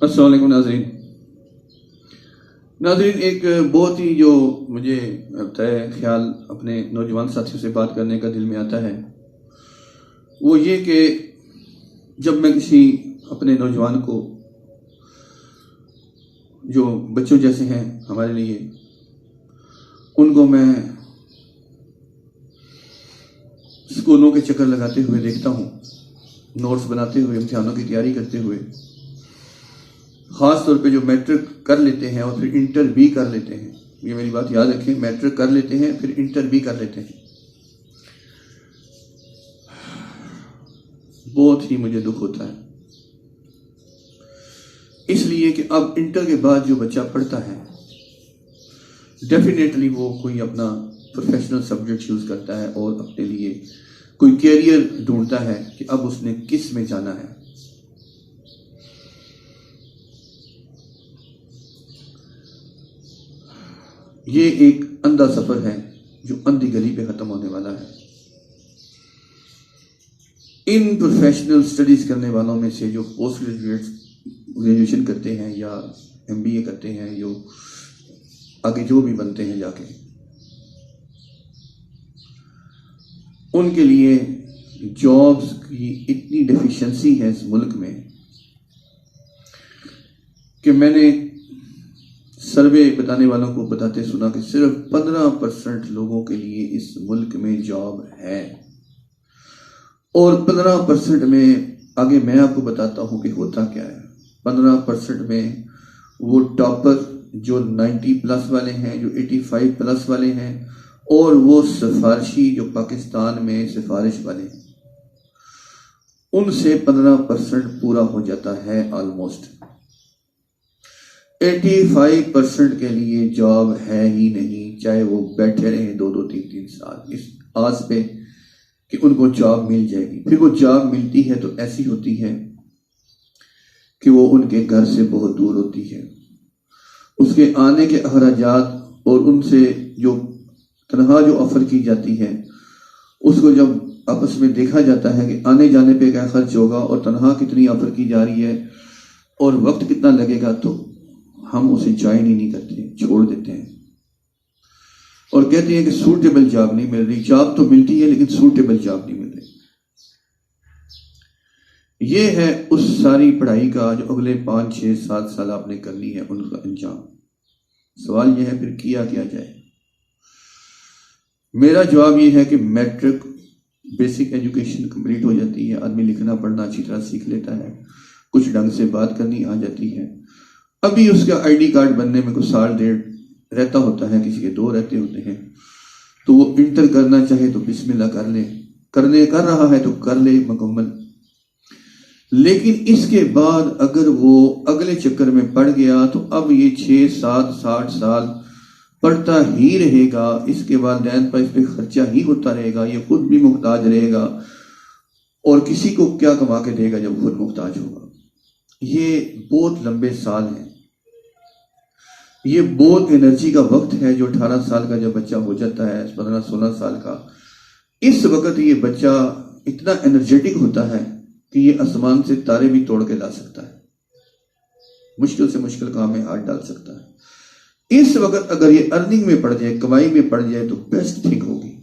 السلام علیکم ناظرین، ایک بہت ہی جو مجھے خیال اپنے نوجوان ساتھیوں سے بات کرنے کا دل میں آتا ہے وہ یہ کہ جب میں کسی اپنے نوجوان کو، جو بچوں جیسے ہیں ہمارے لیے، ان کو میں اسکولوں کے چکر لگاتے ہوئے دیکھتا ہوں، نوٹس بناتے ہوئے، امتحانوں کی تیاری کرتے ہوئے، خاص طور پہ جو میٹرک کر لیتے ہیں اور پھر انٹر بھی کر لیتے ہیں، یہ میری بات یاد رکھیں، میٹرک کر لیتے ہیں پھر انٹر بھی کر لیتے ہیں، بہت ہی مجھے دکھ ہوتا ہے، اس لیے کہ اب انٹر کے بعد جو بچہ پڑھتا ہے ڈیفینیٹلی وہ کوئی اپنا پروفیشنل سبجیکٹ چوز کرتا ہے اور اپنے لیے کوئی کیریئر ڈھونڈتا ہے کہ اب اس نے کس میں جانا ہے۔ یہ ایک اندھا سفر ہے جو اندھی گلی پہ ختم ہونے والا ہے۔ ان پروفیشنل سٹڈیز کرنے والوں میں سے جو پوسٹ گریجویشن کرتے ہیں یا MBA کرتے ہیں، جو آگے جو بھی بنتے ہیں جا کے، ان کے لیے جابز کی اتنی ڈیفیشنسی ہے اس ملک میں کہ میں نے سروے بتانے والوں کو بتاتے سنا کہ صرف 15% لوگوں کے لیے اس ملک میں جاب ہے، اور 15% میں آگے میں آپ کو بتاتا ہوں کہ ہوتا کیا ہے۔ 15% میں وہ ٹاپر جو 90+ والے ہیں، جو 85+ والے ہیں، اور وہ سفارشی جو پاکستان میں سفارش والے ہیں، ان سے 15% پورا ہو جاتا ہے آلموسٹ۔ 85% کے لیے جاب ہے ہی نہیں، چاہے وہ بیٹھے رہیں 2-3 سال اس آس پہ کہ ان کو جاب مل جائے گی۔ پھر وہ جاب ملتی ہے تو ایسی ہوتی ہے کہ وہ ان کے گھر سے بہت دور ہوتی ہے، اس کے آنے کے اخراجات اور ان سے جو تنخواہ جو آفر کی جاتی ہے، اس کو جب آپس میں دیکھا جاتا ہے کہ آنے جانے پہ کیا خرچ ہوگا اور تنخواہ کتنی آفر کی جا رہی ہے اور وقت کتنا لگے گا، تو ہم اسے جوائن ہی نہیں کرتے، چھوڑ دیتے ہیں اور کہتے ہیں کہ سوٹیبل جاب نہیں مل رہی۔ جاب تو ملتی ہے لیکن سوٹیبل جاب نہیں مل رہی۔ یہ ہے اس ساری پڑھائی کا جو اگلے 5-6-7 سال آپ نے کرنی ہے، ان کا انجام۔ سوال یہ ہے پھر کیا جائے؟ میرا جواب یہ ہے کہ میٹرک بیسک ایجوکیشن کمپلیٹ ہو جاتی ہے، آدمی لکھنا پڑھنا اچھی طرح سیکھ لیتا ہے، کچھ ڈھنگ سے بات کرنی آ جاتی ہے، ابھی اس کا ID کارڈ بننے میں کچھ سال ڈیڑھ رہتا ہوتا ہے، کسی کے 2 رہتے ہوتے ہیں، تو وہ انٹر کرنا چاہے تو بسم اللہ کر لے، کر رہا ہے تو کر لے مکمل۔ لیکن اس کے بعد اگر وہ اگلے چکر میں پڑ گیا تو اب یہ 6-7-60 سال پڑھتا ہی رہے گا، اس کے والدین پر اس پہ خرچہ ہی ہوتا رہے گا، یہ خود بھی محتاج رہے گا، اور کسی کو کیا کما کے دے گا جب خود محتاج ہوگا۔ یہ بہت لمبے سال ہیں، یہ بہت انرجی کا وقت ہے جو 18 سال کا جب بچہ ہو جاتا ہے، 15-16 سال کا، اس وقت یہ بچہ اتنا انرجیٹک ہوتا ہے کہ یہ آسمان سے تارے بھی توڑ کے لا سکتا ہے، مشکل سے مشکل کام میں ہاتھ ڈال سکتا ہے۔ اس وقت اگر یہ ارننگ میں پڑ جائے، کمائی میں پڑ جائے، تو بیسٹ تھنگ ہوگی۔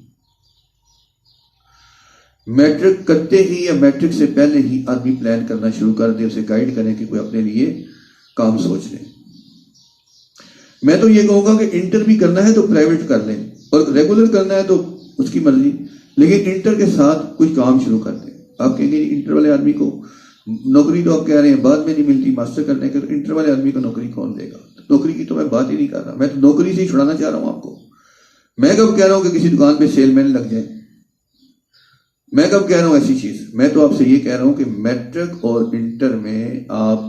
میٹرک کرتے ہی یا میٹرک سے پہلے ہی آدمی پلان کرنا شروع کر دے، اسے گائیڈ کریں کہ کوئی اپنے لیے کام سوچ لے۔ میں تو یہ کہوں گا کہ انٹر بھی کرنا ہے تو پرائیویٹ کر لیں، اور ریگولر کرنا ہے تو اس کی مرضی، لیکن انٹر کے ساتھ کچھ کام شروع کر دیں۔ آپ کہیں گے انٹر والے آدمی کو نوکری تو آپ کہہ رہے ہیں بعد میں نہیں ملتی، ماسٹر کرنے کے، تو انٹر والے آدمی کو نوکری کون دے گا؟ نوکری کی تو میں بات ہی نہیں کر رہا، میں تو نوکری سے ہی چھڑانا چاہ رہا ہوں آپ کو۔ میں کب کہہ رہا ہوں کہ کسی دکان پہ سیل مین لگ جائیں؟ میں کب کہہ رہا ہوں ایسی چیز؟ میں تو آپ سے یہ کہہ رہا ہوں کہ میٹرک اور انٹر میں آپ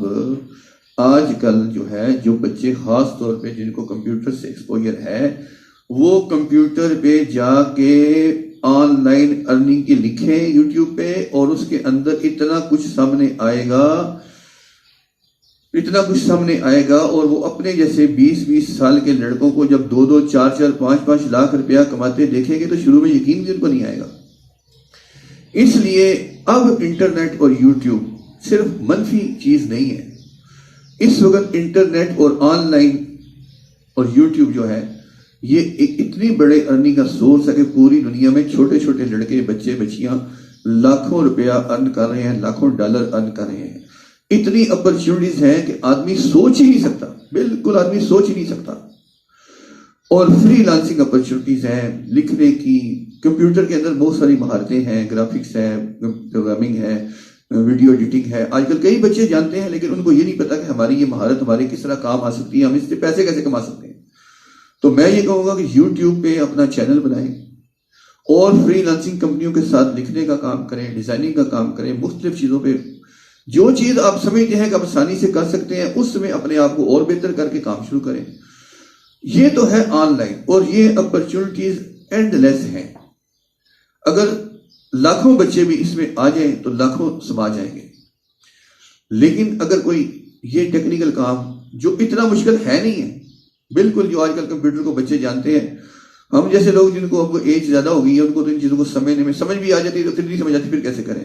آج کل جو ہے، جو بچے خاص طور پہ جن کو کمپیوٹر سے ایکسپوجر ہے، وہ کمپیوٹر پہ جا کے آن لائن ارننگ کی لکھیں یوٹیوب پہ، اور اس کے اندر اتنا کچھ سامنے آئے گا، اور وہ اپنے جیسے 20-20 سال کے لڑکوں کو جب 2-2, 4-4, 5-5 لاکھ روپیہ کماتے دیکھیں گے تو شروع میں یقین بھی ان کو نہیں آئے گا۔ اس لیے اب انٹرنیٹ اور یوٹیوب صرف منفی چیز نہیں ہے، اس وقت انٹرنیٹ اور آن لائن اور یوٹیوب جو ہے یہ ایک اتنی بڑے ارننگ کا سورس ہے کہ پوری دنیا میں چھوٹے چھوٹے لڑکے بچے بچیاں لاکھوں روپیہ ارن کر رہے ہیں، لاکھوں ڈالر ارن کر رہے ہیں. اتنی اپرچونٹیز ہیں کہ آدمی سوچ ہی نہیں سکتا، بالکل آدمی سوچ ہی نہیں سکتا. اور فری لانسنگ اپرچونٹیز ہیں لکھنے کی، کمپیوٹر کے اندر بہت ساری مہارتیں ہیں، گرافکس ہے، پروگرامنگ ہے، ویڈیو ایڈیٹنگ ہے. آج کل کئی بچے جانتے ہیں لیکن ان کو یہ نہیں پتا کہ ہماری یہ مہارت ہمارے کس طرح کام آ سکتی ہے، ہم اس سے پیسے کیسے کما سکتے ہیں. تو میں یہ کہوں گا کہ یوٹیوب پہ اپنا چینل بنائیں اور فری لانسنگ کمپنیوں کے ساتھ لکھنے کا کام کریں، ڈیزائننگ کا کام کریں، مختلف چیزوں پہ جو چیز آپ سمجھتے ہیں کہ آپ آسانی سے کر سکتے ہیں اس میں اپنے آپ کو اور بہتر کر کے کام شروع کریں. یہ تو ہے آن لائن، اور یہ اپرچونٹیز اینڈ لیس ہیں. اگر لاکھوں بچے بھی اس میں آ جائیں تو لاکھوں سما جائیں گے. لیکن اگر کوئی یہ ٹیکنیکل کام جو اتنا مشکل ہے نہیں ہے، بالکل جو آج کل کمپیوٹر کو بچے جانتے ہیں، ہم جیسے لوگ جن کو اب ایج زیادہ ہو گئی ہے ان کو تو ان چیزوں کو سمجھنے میں سمجھ بھی آ جاتی ہے تو پھر نہیں سمجھ آتی، پھر کیسے کریں.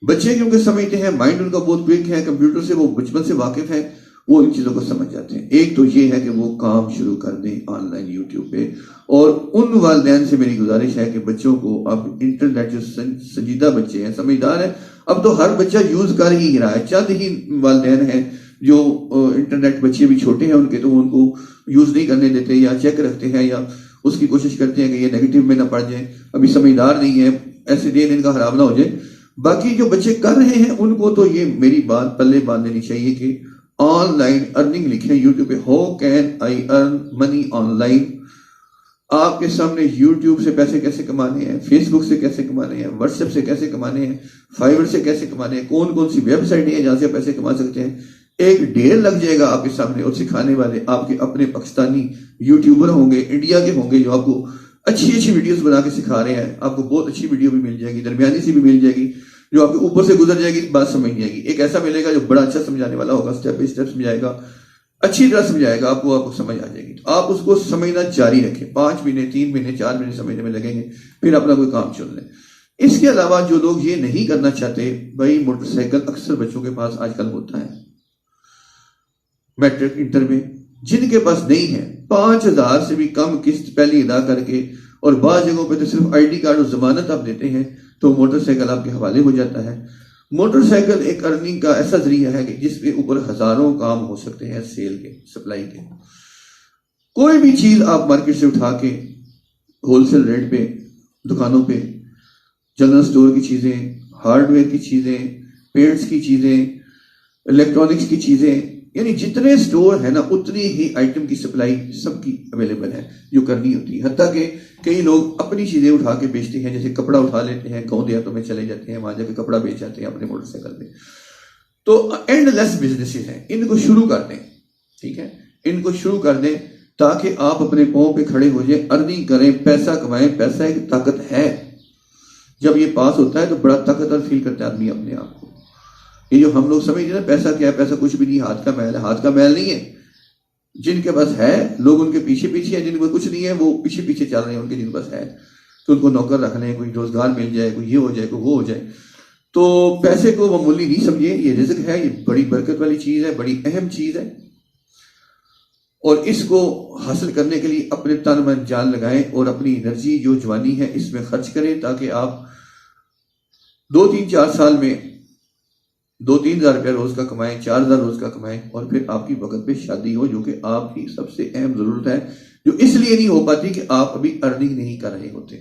بچے کیونکہ سمجھتے ہیں، مائنڈ ان کا بہت کوئک ہے، کمپیوٹر سے وہ بچپن سے واقف ہے، وہ ان چیزوں کو سمجھ جاتے ہیں. ایک تو یہ ہے کہ وہ کام شروع کر دیں آن لائن یوٹیوب پہ. اور ان والدین سے میری گزارش ہے کہ بچوں کو اب انٹرنیٹ، جو سنجیدہ بچے ہیں، سمجھدار ہیں، اب تو ہر بچہ یوز کر ہی رہا ہے. چند ہی والدین ہیں جو انٹرنیٹ، بچے بھی چھوٹے ہیں ان کے، تو ان کو یوز نہیں کرنے دیتے یا چیک رکھتے ہیں یا اس کی کوشش کرتے ہیں کہ یہ نیگیٹو میں نہ پڑ جائیں، ابھی سمجھدار نہیں ہے، ایسے دین ان کا خراب نہ ہو جائے. باقی جو بچے کر رہے ہیں ان کو تو یہ میری بات پلے باندھ لینی چاہیے کہ آن لائن ارننگ لکھیں یوٹیوب پہ، how can I earn money on line. آپ کے سامنے یوٹیوب سے پیسے کیسے کمانے ہیں، فیس بک سے کیسے کمانے ہیں، واٹس ایپ سے کیسے کمانے ہیں، فائیور سے کیسے کمانے ہیں، کون کون سی ویب سائٹیں ہیں جہاں سے پیسے کما سکتے ہیں. ایک ڈھیر لگ جائے گا آپ کے سامنے، اور سکھانے والے آپ کے اپنے پاکستانی یوٹیوبر ہوں گے، انڈیا کے ہوں گے، جو آپ کو اچھی اچھی ویڈیوز بنا کے سکھا رہے ہیں. آپ کو بہت اچھی ویڈیو بھی مل جائے گی، درمیانی سی بھی مل جائے گی، جو آپ کے اوپر سے گزر جائے گی، بات سمجھ نہیں آئے گی. ایک ایسا ملے گا جو بڑا اچھا سمجھانے والا ہوگا، اسٹیپ بائی اسٹیپ سمجھائے گا، اچھی طرح سمجھائے گا، آپ کو سمجھ آ جائے گی. تو آپ اس کو سمجھنا جاری رکھیں، 5 مہینے 3 مہینے 4 مہینے سمجھنے میں لگیں گے، پھر اپنا کوئی کام چن لیں. اس کے علاوہ جو لوگ یہ نہیں کرنا چاہتے، بھائی موٹر سائیکل اکثر بچوں کے پاس آج کل ہوتا ہے میٹرک انٹر میں، جن کے پاس نہیں ہے 5,000 سے بھی کم قسط پہلی ادا کر کے، اور بعض جگہوں پہ تو صرف آئی ڈی کارڈ اور ضمانت آپ دیتے ہیں تو موٹر سائیکل آپ کے حوالے ہو جاتا ہے. موٹر سائیکل ایک ارننگ کا ایسا ذریعہ ہے کہ جس کے اوپر ہزاروں کام ہو سکتے ہیں، سیل کے، سپلائی کے. کوئی بھی چیز آپ مارکیٹ سے اٹھا کے ہول سیل ریٹ پہ دکانوں پہ، جنرل سٹور کی چیزیں، ہارڈ ویئر کی چیزیں، پینٹس کی چیزیں، الیکٹرانکس کی چیزیں، یعنی جتنے سٹور ہیں نا اتنی ہی آئٹم کی سپلائی سب کی اویلیبل ہے جو کرنی ہوتی ہے. حتیٰ کہ کئی لوگ اپنی چیزیں اٹھا کے بیچتے ہیں، جیسے کپڑا اٹھا لیتے ہیں، گاؤں دیہاتوں میں چلے جاتے ہیں، وہاں جا کے کپڑا بیچ جاتے ہیں اپنے موٹر سائیکل پہ. تو اینڈ لیس بزنسز ہیں، ان کو شروع کر دیں. ٹھیک ہے، ان کو شروع کر دیں تاکہ آپ اپنے پاؤں پہ کھڑے ہو جائیں، ارننگ کریں، پیسہ کمائیں. پیسہ ایک طاقت ہے، جب یہ پاس ہوتا ہے تو بڑا طاقتور فیل کرتا ہے آدمی اپنے آپ کو. یہ جو ہم لوگ سمجھتے ہیں نا پیسہ کیا ہے، پیسہ کچھ بھی نہیں، ہاتھ کا میل ہے. ہاتھ کا میل نہیں ہے. جن کے پاس ہے لوگ ان کے پیچھے پیچھے ہیں، جن کو کچھ نہیں ہے وہ پیچھے پیچھے چل رہے ہیں. ان کے جن کے پاس ہے تو ان کو نوکر رکھ لیں، کوئی روزگار مل جائے، کوئی یہ ہو جائے، کوئی وہ ہو جائے. تو پیسے کو معمولی نہیں سمجھے، یہ رزق ہے، یہ بڑی برکت والی چیز ہے، بڑی اہم چیز ہے. اور اس کو حاصل کرنے کے لیے اپنے تن من جان لگائیں اور اپنی انرجی جو جوانی ہے اس میں خرچ کریں، تاکہ آپ 2-3-4 سال میں 2-3 ہزار روپیہ روز کا کمائیں، 4,000 روز کا کمائیں، اور پھر آپ کی وقت پہ شادی ہو، جو کہ آپ کی سب سے اہم ضرورت ہے، جو اس لیے نہیں ہو پاتی کہ آپ ابھی ارننگ نہیں کر رہے ہوتے.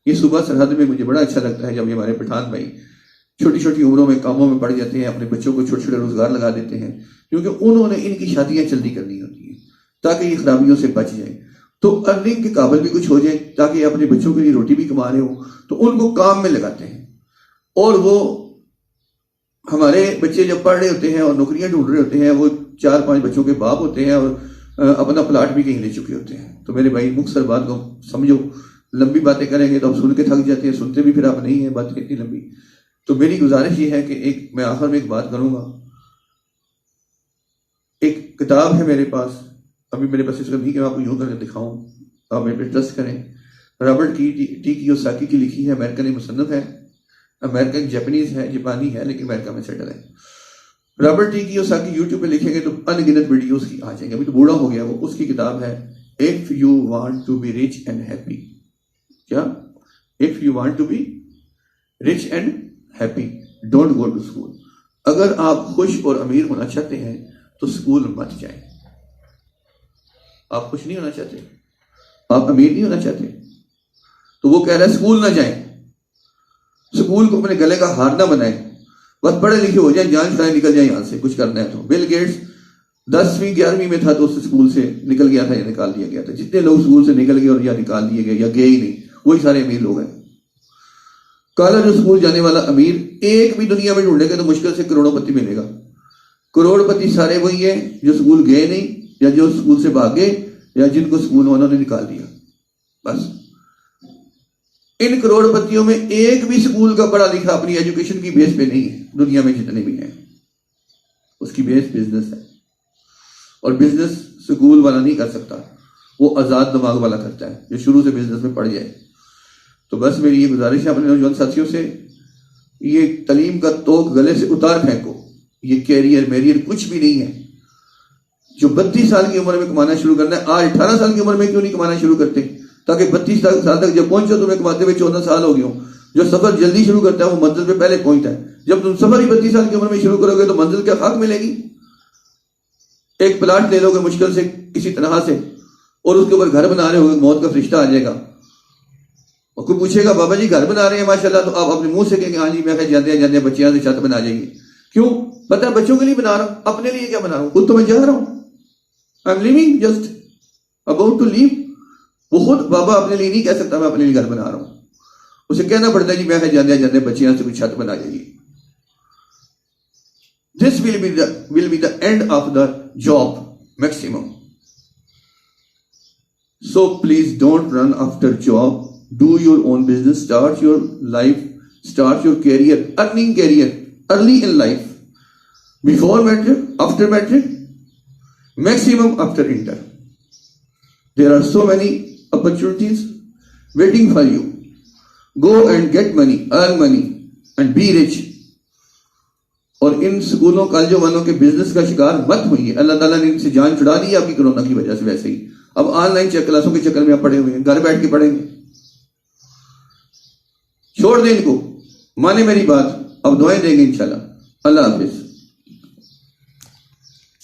یہ صوبہ سرحد میں مجھے بڑا اچھا لگتا ہے جب یہ ہمارے پٹھان بھائی چھوٹی چھوٹی عمروں میں کاموں میں پڑ جاتے ہیں، اپنے بچوں کو چھوٹے چھوٹے روزگار لگا دیتے ہیں، کیونکہ انہوں نے ان کی شادیاں جلدی کرنی ہوتی ہیں تاکہ یہ خرابیوں سے بچ جائیں. تو ارننگ کے قابل بھی کچھ ہو جائے تاکہ اپنے بچوں کے لیے روٹی بھی کما رہے ہو، تو ان کو کام میں لگاتے ہیں. اور وہ ہمارے بچے جب پڑھ رہے ہوتے ہیں اور نوکریاں ڈھونڈ رہے ہوتے ہیں، وہ 4-5 بچوں کے باپ ہوتے ہیں اور اپنا پلاٹ بھی کہیں لے چکے ہوتے ہیں. تو میرے بھائی مختصر بات کو سمجھو، لمبی باتیں کریں گے تو آپ سن کے تھک جاتے ہیں، سنتے بھی پھر آپ نہیں ہیں، باتیں اتنی لمبی. تو میری گزارش یہ ہے کہ میں آخر میں ایک بات کروں گا. ایک کتاب ہے میرے پاس، ابھی میرے پاس اس کا نہیں کہ میں آپ کو یوں کر کے دکھاؤں، آپ میرے پہ ٹرسٹ کریں. رابرٹ ٹی کیوساکی کی لکھی ہے، امریکن مصنف ہے، امریکن جاپانیز ہے، لیکن امریکہ میں سیٹل ہے. رابرٹ ٹی کیوساکی یوٹیوب پہ لکھیں گے تو ان گنت ویڈیوز کی آ جائیں گے. ابھی تو بوڑھا ہو گیا وہ. اس کی کتاب ہے if you want to be rich and happy. کیا؟ If you want to be rich and happy don't go to school. اگر آپ خوش اور امیر ہونا چاہتے ہیں تو اسکول مت جائیں. آپ خوش نہیں ہونا چاہتے, آپ امیر نہیں ہونا چاہتے, تو وہ کہہ رہا ہے اسکول نہ جائیں. اسکول کو اپنے گلے کا ہار نہ بنائیں. بس پڑھے لکھے ہو جائیں, جان چھڑائیں, نکل جائیں یہاں سے. کچھ کرنا ہے تو بل گیٹس 10ویں 11ویں میں تھا تو اس اسکول سے نکل گیا تھا یا نکال دیا گیا تھا. جتنے لوگ اسکول سے نکل گئے اور یا نکال دیے گئے یا گئے ہی نہیں, وہی سارے امیر لوگ ہیں. کالا جو اسکول جانے والا امیر ایک بھی دنیا میں ڈھونڈے گا تو مشکل سے کروڑوں پتی ملے گا. کروڑ پتی سارے وہی ہیں جو اسکول گئے نہیں یا جو اسکول سے بھاگے یا جن کو اسکول والوں نے نکال دیا. بس ان کروڑ پتیوں میں ایک بھی اسکول کا پڑھا لکھا اپنی ایجوکیشن کی بیس پہ نہیں ہے. دنیا میں جتنے بھی ہیں اس کی بیس بزنس ہے, اور بزنس اسکول والا نہیں کر سکتا, وہ آزاد دماغ والا کرتا ہے جو شروع سے بزنس میں پڑ جائے. تو بس میری یہ گزارش ہے اپنے نوجوان ساتھیوں سے, یہ تعلیم کا توق گلے سے اتار پھینکو. یہ کیریئر میریئر کچھ بھی نہیں ہے. جو 32 سال کی عمر میں کمانا شروع کرنا ہے, آج 18 سال کی عمر میں کیوں نہیں کمانا شروع کرتے, تاکہ 32 سال تک جب پہنچو تمہیں کماتے ہوئے 14 سال ہو گئے ہوں. جو سفر جلدی شروع کرتا ہے وہ منزل پہ پہلے پہنچتا ہے. جب تم سفر ہی 32 سال کی عمر میں شروع کرو گے تو منزل کیا خاک ملے گی. ایک پلاٹ لے لو گے مشکل سے کسی طرح سے, اور اس کے اوپر گھر بنا رہے ہو گے, موت کا فرشتہ آ جائے گا اور کوئی پوچھے گا بابا جی گھر بنا رہے ہیں ماشاءاللہ, تو آپ اپنے منہ سے کہیں گے ہاں جی میں جاتے بچیاں سے چھت بنا جائیں گے. کیوں؟ پتہ ہے بچوں کے لیے بنا رہا ہوں, اپنے لیے کیا بنا رہا ہوں, خود تو میں جا رہا ہوں. I'm living just about to leave. وہ خود بابا اپنے لیے نہیں کہہ سکتا میں اپنے لیے گھر بنا رہا ہوں. اسے کہنا پڑتا ہے جی میں جاتے بچیاں سے کوئی چھت بنا جائیے. This will be the end of the job maximum. So please don't run after job. Do your own business. Start your life. Start your career. Earning career early in life. Before matric, after matric, maximum after inter. There are so many opportunities waiting for you. Go and get money, earn money and be rich. اور ان سکولوں کالجوں والوں کے business کا شکار مت ہوئیے. اللہ تعالیٰ نے ان سے جان چھڑا دی آپ کی کرونا کی وجہ سے. ویسے ہی اب آن لائن کلاسوں کے چکر میں آپ پڑے ہوئے ہیں, گھر بیٹھ کے پڑھیں گے. چھوڑ دیں ان کو, مانے میری بات, اب دعائیں دیں گے انشاءاللہ. اللہ حافظ.